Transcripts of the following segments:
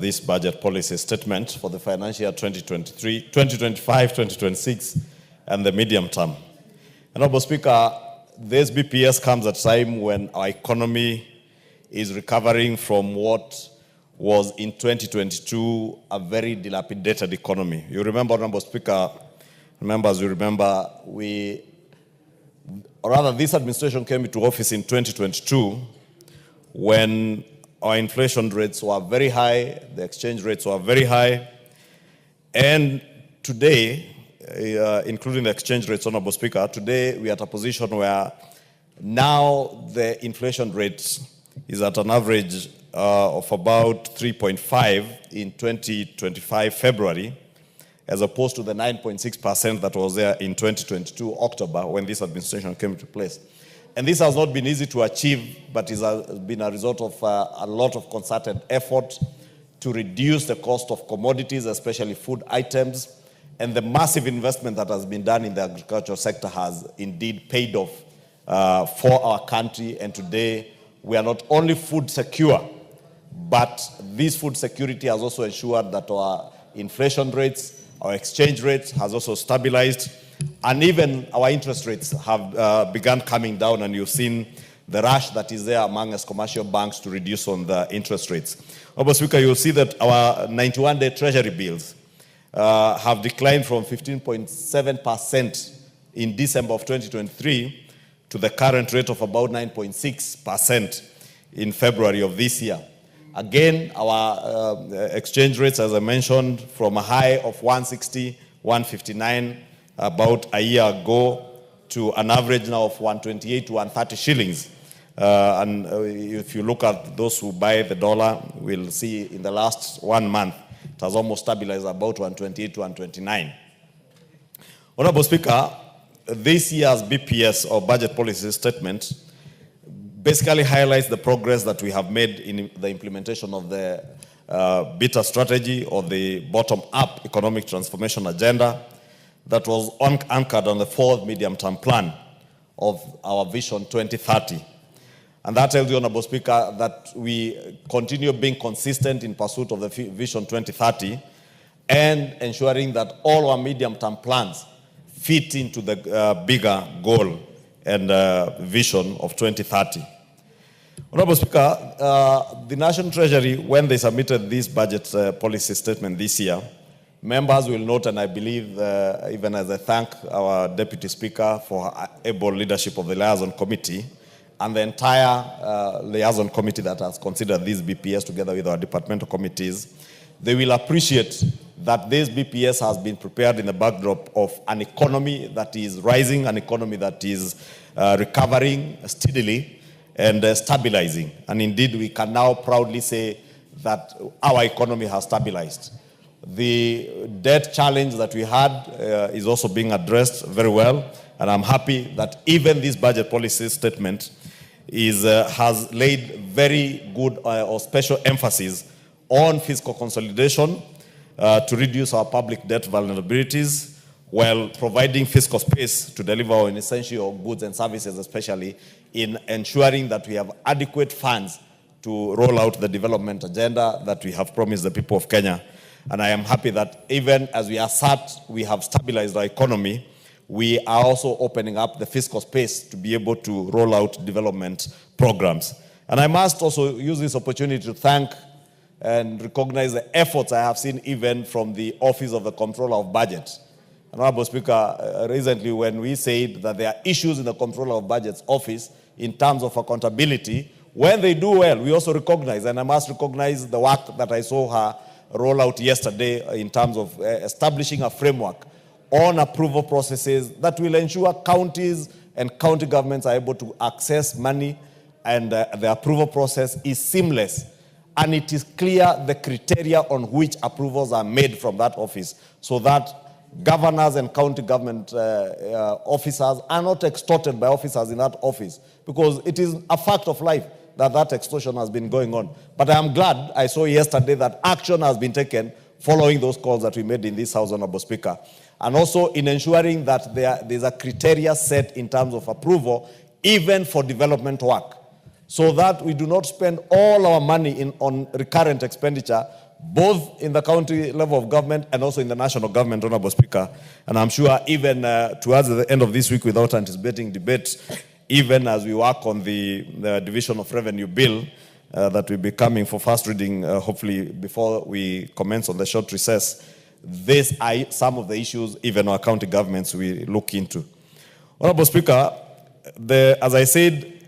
This budget policy statement for the financial year 2023, 2025, 2026, and the medium term. Honorable Speaker, this BPS comes at a time when our economy is recovering from what was in 2022 a very dilapidated economy. You remember, Honorable Speaker, members, you remember, this administration came into office in 2022 when our inflation rates were very high, the exchange rates were very high, and today, including the exchange rates, Honorable Speaker, today we are at a position where now the inflation rate is at an average of about 3.5 in 2025 February, as opposed to the 9.6% that was there in 2022 October when this administration came into place. And this has not been easy to achieve, but it has been a result of a lot of concerted effort to reduce the cost of commodities, especially food items, and the massive investment that has been done in the agricultural sector has indeed paid off for our country. And today, we are not only food secure, but this food security has also ensured that our inflation rates, our exchange rates has also stabilized, and even our interest rates have begun coming down, and you've seen the rush that is there among us commercial banks to reduce on the interest rates. Honorable Speaker, you'll see that our 91-day treasury bills have declined from 15.7% in December of 2023 to the current rate of about 9.6% in February of this year. Again, our exchange rates, as I mentioned, from a high of 160, 159 about a year ago to an average now of 128 to 130 shillings. And if you look at those who buy the dollar, we'll see in the last 1 month, it has almost stabilized about 128 to 129. Honorable Speaker, this year's BPS, or budget policy statement, basically highlights the progress that we have made in the implementation of the BETA strategy, or the bottom-up economic transformation agenda that was anchored on the 4th medium-term plan of our Vision 2030. And that tells you, Honorable Speaker, that we continue being consistent in pursuit of the Vision 2030 and ensuring that all our medium-term plans fit into the bigger goal and vision of 2030. Honorable Speaker, the National Treasury, when they submitted this budget policy statement this year, members will note, and I believe, even as I thank our Deputy Speaker for able leadership of the Liaison Committee and the entire Liaison Committee that has considered this BPS together with our departmental committees, they will appreciate that this BPS has been prepared in the backdrop of an economy that is rising, an economy that is recovering steadily and stabilizing. And indeed, we can now proudly say that our economy has stabilized. The debt challenge that we had is also being addressed very well, and I'm happy that even this budget policy statement has laid very good or special emphasis on fiscal consolidation to reduce our public debt vulnerabilities while providing fiscal space to deliver on essential goods and services, especially in ensuring that we have adequate funds to roll out the development agenda that we have promised the people of Kenya. And I am happy that even as we have stabilized our economy, we are also opening up the fiscal space to be able to roll out development programs. And I must also use this opportunity to thank and recognize the efforts I have seen even from the Office of the Comptroller of Budget. Honorable Speaker, recently when we said that there are issues in the Comptroller of Budget's office in terms of accountability, when they do well, we also recognize, and I must recognize the work that I saw her roll out yesterday in terms of establishing a framework on approval processes that will ensure counties and county governments are able to access money, and the approval process is seamless. And it is clear the criteria on which approvals are made from that office, so that governors and county government officers are not extorted by officers in that office, because it is a fact of life that extortion has been going on. But I am glad I saw yesterday that action has been taken following those calls that we made in this House, Honorable Speaker. And also in ensuring that there's a criteria set in terms of approval, even for development work, so that we do not spend all our money on recurrent expenditure both in the county level of government and also in the national government, Honorable Speaker. And I'm sure even towards the end of this week, without anticipating debate, even as we work on the Division of Revenue Bill that will be coming for first reading, hopefully before we commence on the short recess, these are some of the issues even our county governments will look into. Honorable Speaker, as I said,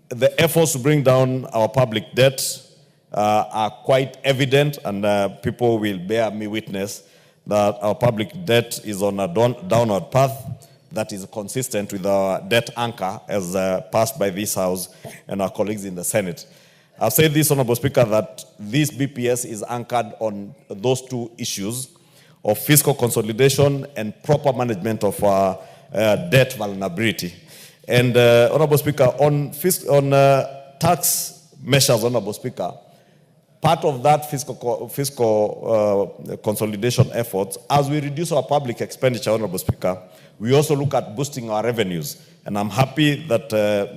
the efforts to bring down our public debt are quite evident, and people will bear me witness that our public debt is on a downward path that is consistent with our debt anchor as passed by this House and our colleagues in the Senate. I've said this, Honorable Speaker, that this BPS is anchored on those two issues of fiscal consolidation and proper management of our debt vulnerability. And Honorable Speaker, on tax measures, Honorable Speaker, part of that fiscal consolidation efforts, as we reduce our public expenditure, Honorable Speaker, we also look at boosting our revenues. And I'm happy that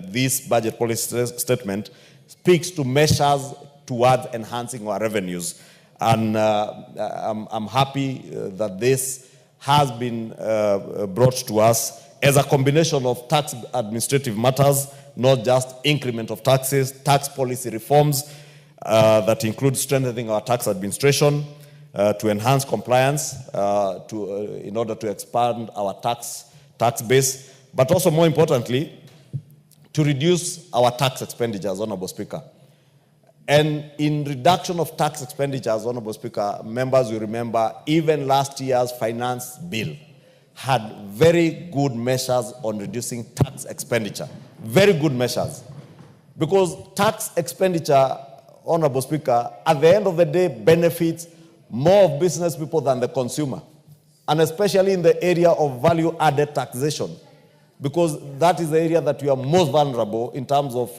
this budget policy statement speaks to measures towards enhancing our revenues. And I'm happy that this has been brought to us as a combination of tax administrative matters, not just increment of taxes, tax policy reforms that include strengthening our tax administration to enhance compliance in order to expand our tax base, but also more importantly, to reduce our tax expenditures, Honorable Speaker. And in reduction of tax expenditures, Honorable Speaker, members will remember even last year's finance bill had very good measures on reducing tax expenditure. Very good measures. Because tax expenditure, Honorable Speaker, at the end of the day benefits more of business people than the consumer. And especially in the area of value-added taxation. Because that is the area that you are most vulnerable in terms of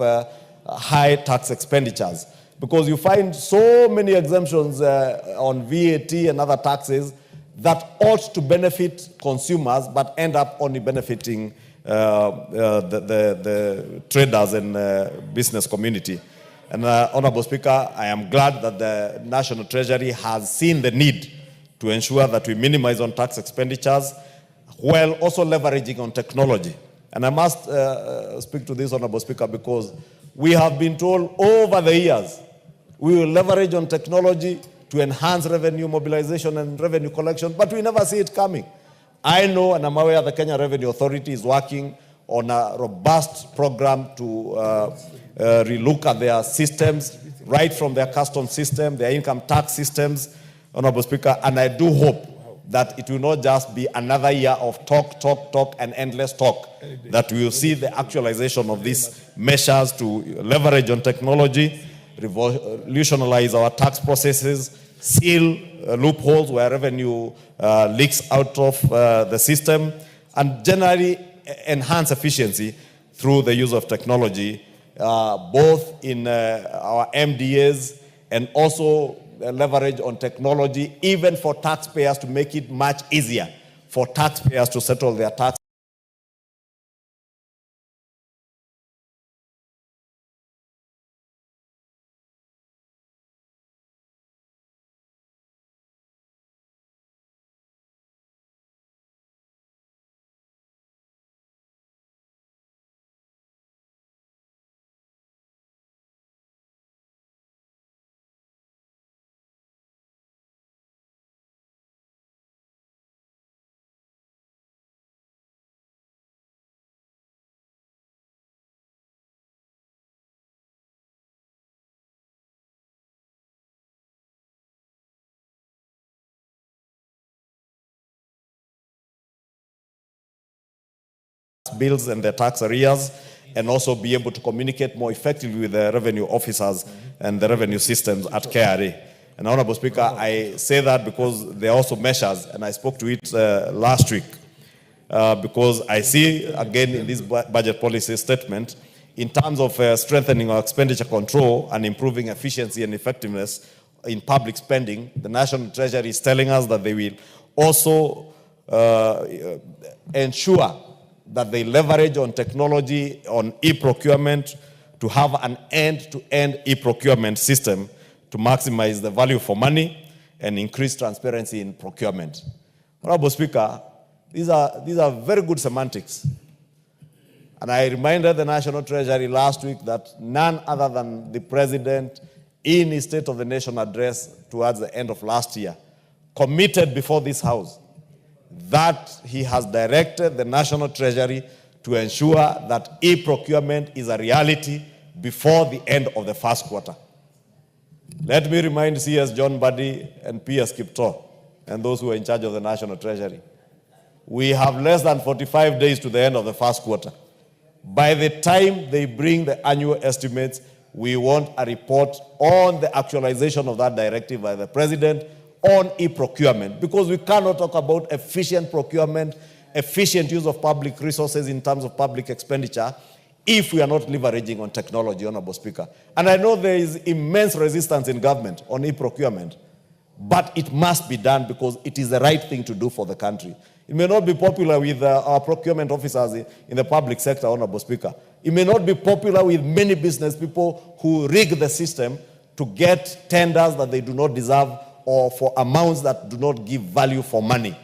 high tax expenditures. Because you find so many exemptions on VAT and other taxes that ought to benefit consumers but end up only benefiting the traders and business community. And Honorable Speaker, I am glad that the National Treasury has seen the need to ensure that we minimize on tax expenditures while also leveraging on technology. And I must speak to this, Honorable Speaker, because we have been told over the years we will leverage on technology to enhance revenue mobilization and revenue collection, but we never see it coming. I know and I'm aware the Kenya Revenue Authority is working on a robust program to relook at their systems, right from their custom system, their income tax systems, Honorable Speaker, and I do hope that it will not just be another year of talk, and endless talk, that we will see the actualization of these measures to leverage on technology, revolutionize our tax processes, seal loopholes where revenue leaks out of the system, and generally enhance efficiency through the use of technology, both in our MDAs and also leverage on technology, even for taxpayers to make it much easier for taxpayers to settle their tax. Bills and their tax arrears, and also be able to communicate more effectively with the revenue officers and the revenue systems at KRA. And Honorable Speaker, I say that because there are also measures, and I spoke to it last week, because I see again in this budget policy statement, in terms of strengthening our expenditure control and improving efficiency and effectiveness in public spending, the National Treasury is telling us that they will also ensure that they leverage on technology, on e-procurement, to have an end-to-end e-procurement system to maximize the value for money and increase transparency in procurement. Honorable Speaker, these are very good semantics. And I reminded the National Treasury last week that none other than the President, in his State of the Nation address towards the end of last year, committed before this House that he has directed the National Treasury to ensure that e-procurement is a reality before the end of the first quarter. Let me remind CS John Buddy and PS Kipto and those who are in charge of the National Treasury. We have less than 45 days to the end of the first quarter. By the time they bring the annual estimates, we want a report on the actualization of that directive by the President on e-procurement, because we cannot talk about efficient procurement, efficient use of public resources in terms of public expenditure if we are not leveraging on technology, Honorable Speaker. And I know there is immense resistance in government on e-procurement, but it must be done because it is the right thing to do for the country. It may not be popular with our procurement officers in the public sector, Honorable Speaker. It may not be popular with many business people who rig the system to get tenders that they do not deserve or for amounts that do not give value for money.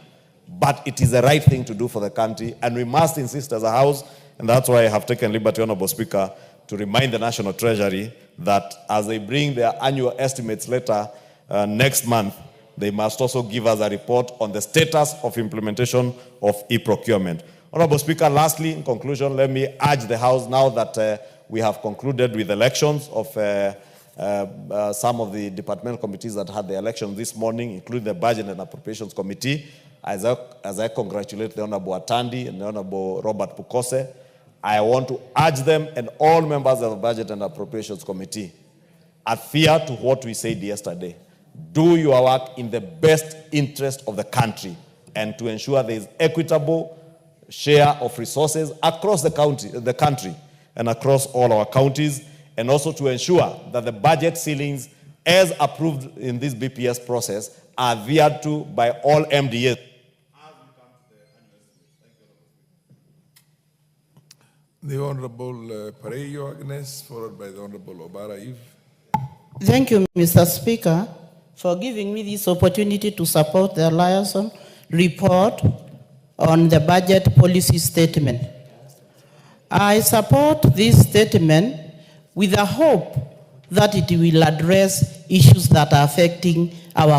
But it is the right thing to do for the country, and we must insist as a House, and that's why I have taken liberty, Honorable Speaker, to remind the National Treasury that as they bring their annual estimates later next month, they must also give us a report on the status of implementation of e-procurement. Honorable Speaker, lastly, in conclusion, let me urge the House, now that we have concluded with elections of some of the departmental committees that had the election this morning, including the Budget and Appropriations Committee, as I congratulate the Honorable Atandi and the Honorable Robert Pukose, I want to urge them and all members of the Budget and Appropriations Committee, adhere to what we said yesterday. Do your work in the best interest of the country and to ensure there is equitable share of resources across the country and across all our counties, and also to ensure that the budget ceilings as approved in this BPS process are adhered to by all MDAs. The Honorable Parejo Agnes, followed by the Honorable Obara Eve. Thank you, Mr. Speaker, for giving me this opportunity to support the liaison report on the budget policy statement. I support this statement with the hope that it will address issues that are affecting our